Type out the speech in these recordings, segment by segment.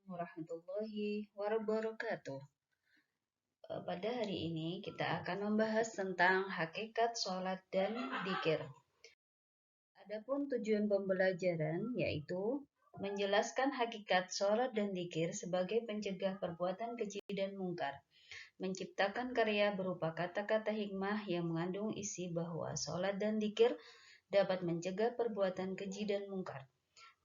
Warahmatullahi wabarakatuh. Pada hari ini kita akan membahas tentang hakikat sholat dan dzikir. Adapun tujuan pembelajaran yaitu menjelaskan hakikat sholat dan dzikir sebagai pencegah perbuatan keji dan mungkar, menciptakan karya berupa kata-kata hikmah yang mengandung isi bahwa sholat dan dzikir dapat mencegah perbuatan keji dan mungkar,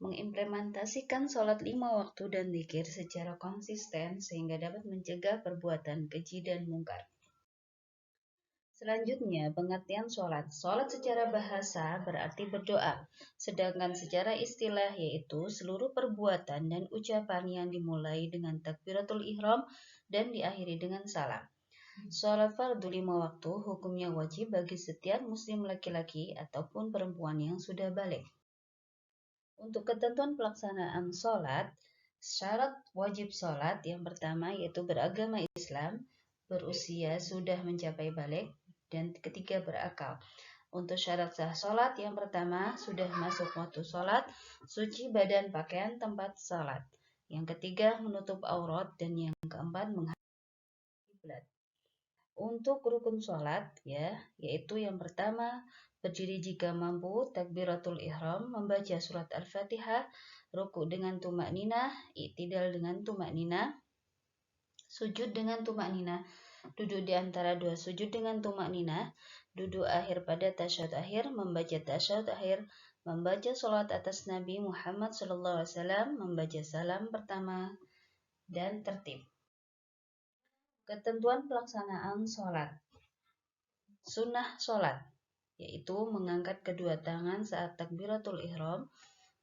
mengimplementasikan sholat 5 waktu dan dzikir secara konsisten sehingga dapat mencegah perbuatan keji dan mungkar. Selanjutnya, pengertian sholat. Sholat secara bahasa berarti berdoa, sedangkan secara istilah yaitu seluruh perbuatan dan ucapan yang dimulai dengan takbiratul ihram dan diakhiri dengan salam. Sholat fardu 5 waktu hukumnya wajib bagi setiap muslim laki-laki ataupun perempuan yang sudah balik. Untuk ketentuan pelaksanaan sholat, syarat wajib sholat yang pertama yaitu beragama Islam, berusia sudah mencapai balik, dan ketiga berakal. Untuk syarat sah sholat yang pertama sudah masuk waktu sholat, suci badan pakaian tempat sholat. Yang ketiga menutup aurat dan yang keempat menghadap kiblat. Untuk rukun sholat yaitu yang pertama berdiri jika mampu, takbiratul ihram, membaca surat Al-Fatihah, ruku dengan tumak ninah, i'tidal dengan tumak ninah, sujud dengan tumak ninah, duduk di antara dua sujud dengan tumak ninah, duduk akhir pada tasyahud akhir, membaca tasyahud akhir, membaca salat atas Nabi Muhammad SAW, membaca salam pertama, dan tertib. Ketentuan pelaksanaan sholat. Sunnah sholat yaitu mengangkat kedua tangan saat takbiratul ihram,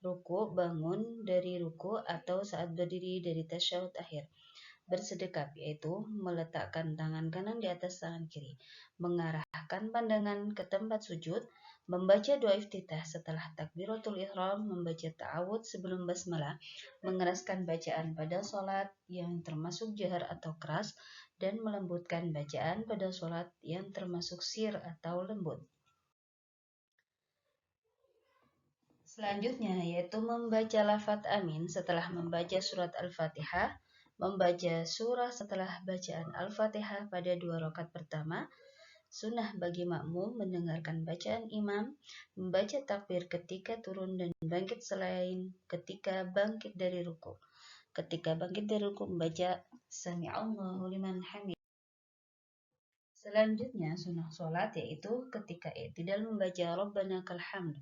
ruku, bangun dari ruku atau saat berdiri dari tasyahud akhir. Bersedekap yaitu meletakkan tangan kanan di atas tangan kiri, mengarahkan pandangan ke tempat sujud, membaca doa iftitah setelah takbiratul ihram, membaca ta'awudz sebelum basmalah, mengeraskan bacaan pada sholat yang termasuk jahar atau keras, dan melembutkan bacaan pada sholat yang termasuk sir atau lembut. Selanjutnya yaitu membaca lafadz amin setelah membaca surat Al-Fatihah, membaca surah setelah bacaan Al-Fatihah pada 2 rakaat pertama, sunnah bagi makmum mendengarkan bacaan imam, membaca takbir ketika turun dan bangkit selain ketika bangkit dari ruku. Ketika bangkit dari ruku membaca Sami'allahu liman hamid. Selanjutnya sunnah sholat yaitu ketika i'tidal membaca Rabbana lakal hamd,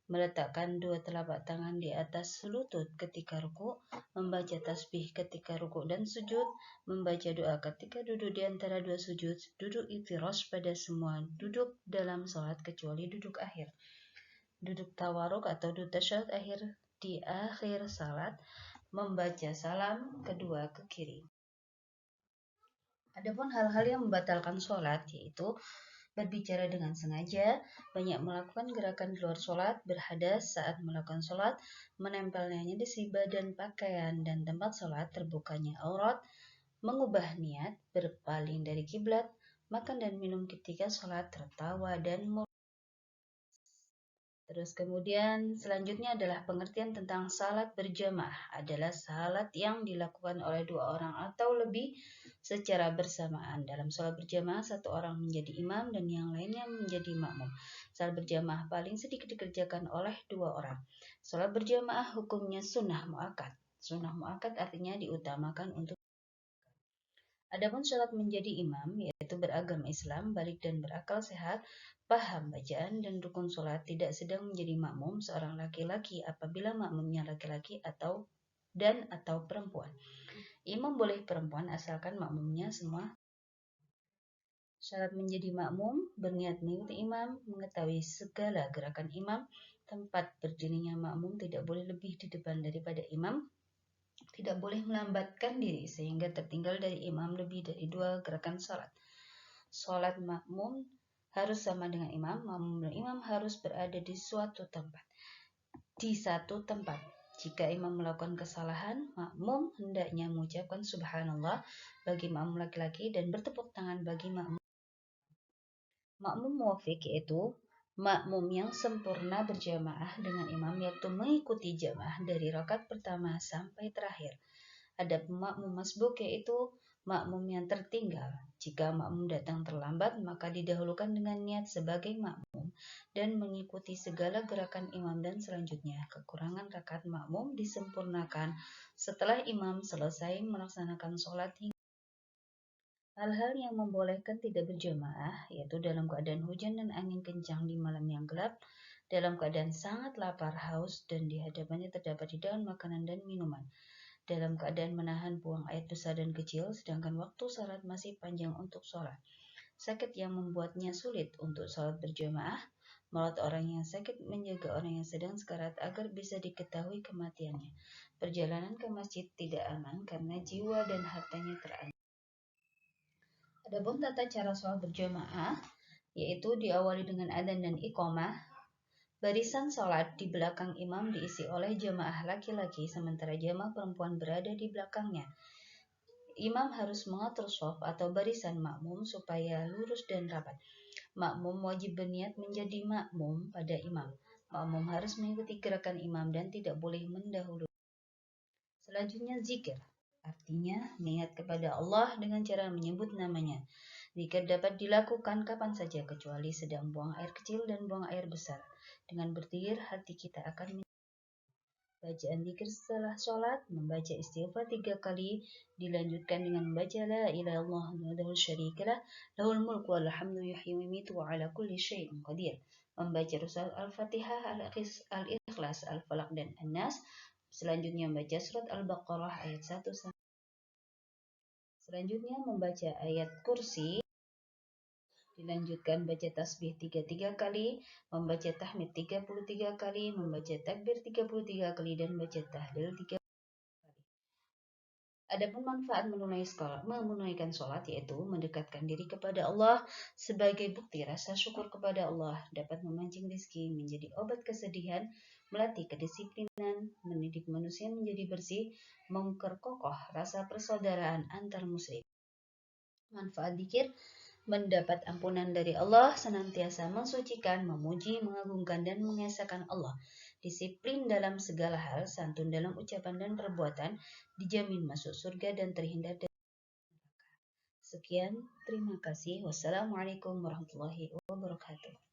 meletakkan dua telapak tangan di atas lutut ketika ruku, membaca tasbih ketika ruku dan sujud, membaca doa ketika duduk di antara dua sujud, duduk iftirash pada semua duduk dalam sholat kecuali duduk akhir, duduk tawaruk atau duduk tasyahud akhir di akhir salat, membaca salam kedua ke kiri. Adapun hal-hal yang membatalkan sholat yaitu berbicara dengan sengaja, banyak melakukan gerakan di luar sholat, berhadas saat melakukan sholat, menempelnya najis badan pakaian dan tempat sholat, terbukanya aurat, mengubah niat, berpaling dari kiblat, makan dan minum ketika sholat, tertawa dan Terus kemudian selanjutnya adalah pengertian tentang salat berjamaah adalah salat yang dilakukan oleh 2 orang atau lebih secara bersamaan. Dalam salat berjamaah satu orang menjadi imam dan yang lainnya menjadi makmum. Salat berjamaah paling sedikit dikerjakan oleh 2 orang. Salat berjamaah hukumnya sunnah muakkad. Sunnah muakkad artinya diutamakan untuk Adapun syarat menjadi imam yaitu beragama Islam, balik dan berakal sehat, paham bacaan dan rukun sholat, tidak sedang menjadi makmum seorang laki-laki apabila makmumnya laki-laki atau perempuan. Imam boleh perempuan asalkan makmumnya semua. Syarat menjadi makmum, berniat mengikuti imam, mengetahui segala gerakan imam, tempat berdirinya makmum tidak boleh lebih di depan daripada imam, tidak boleh melambatkan diri sehingga tertinggal dari imam lebih dari 2 gerakan salat. Salat makmum harus sama dengan imam, makmum dan imam harus berada di satu tempat. Jika imam melakukan kesalahan, makmum hendaknya mengucapkan subhanallah bagi makmum laki-laki dan bertepuk tangan bagi makmum. Makmum muwafiq yaitu makmum yang sempurna berjamaah dengan imam yaitu mengikuti jamaah dari rakaat pertama sampai terakhir. Ada makmum masbuk, yaitu makmum yang tertinggal. Jika makmum datang terlambat, maka didahulukan dengan niat sebagai makmum dan mengikuti segala gerakan imam, dan selanjutnya kekurangan rakaat makmum disempurnakan setelah imam selesai melaksanakan sholat. Hal-hal yang membolehkan tidak berjamaah, yaitu dalam keadaan hujan dan angin kencang di malam yang gelap, dalam keadaan sangat lapar, haus, dan di hadapannya terdapat hidangan makanan dan minuman, dalam keadaan menahan buang air besar dan kecil, sedangkan waktu salat masih panjang untuk sholat, sakit yang membuatnya sulit untuk sholat berjamaah, merawat orang yang sakit, menjaga orang yang sedang sekarat agar bisa diketahui kematiannya, perjalanan ke masjid tidak aman karena jiwa dan hartanya terancam. Adapun tata cara sholat berjamaah, yaitu diawali dengan adzan dan iqamah. Barisan sholat di belakang imam diisi oleh jamaah laki-laki, sementara jamaah perempuan berada di belakangnya. Imam harus mengatur shaf atau barisan makmum supaya lurus dan rapat. Makmum wajib berniat menjadi makmum pada imam. Makmum harus mengikuti gerakan imam dan tidak boleh mendahului. Selanjutnya zikir, artinya niat kepada Allah dengan cara menyebut namanya. Zikir dapat dilakukan kapan saja kecuali sedang buang air kecil dan buang air besar. Dengan berzikir, hati kita akan bacaan zikir setelah sholat, membaca istighfar 3 kali, dilanjutkan dengan membaca la ilaha illallah wahdahu syarikalah, lahul mulku wal hamdu yuhyi wa yumiitu wa ala kulli syai'in qadir. Membaca surat Al-Fatihah, Al-Ikhlas, Al-Falaq dan An-Nas. Selanjutnya membaca surat Al-Baqarah ayat 1 sampai. Selanjutnya membaca ayat kursi. Dilanjutkan baca tasbih 33 kali, membaca tahmid 33 kali, membaca takbir 33 kali, dan baca tahlil 3 kali. Adapun manfaat menunaikan sholat, yaitu mendekatkan diri kepada Allah sebagai bukti rasa syukur kepada Allah, dapat memancing rezeki, menjadi obat kesedihan, melatih kedisiplinan, mendidik manusia menjadi bersih, memperkokoh rasa persaudaraan antar muslim. Manfaat zikir: mendapat ampunan dari Allah, senantiasa mensucikan, memuji, mengagungkan, dan mengesahkan Allah. Disiplin dalam segala hal, santun dalam ucapan dan perbuatan, dijamin masuk surga dan terhindar dari neraka. Sekian, terima kasih. Wassalamualaikum warahmatullahi wabarakatuh.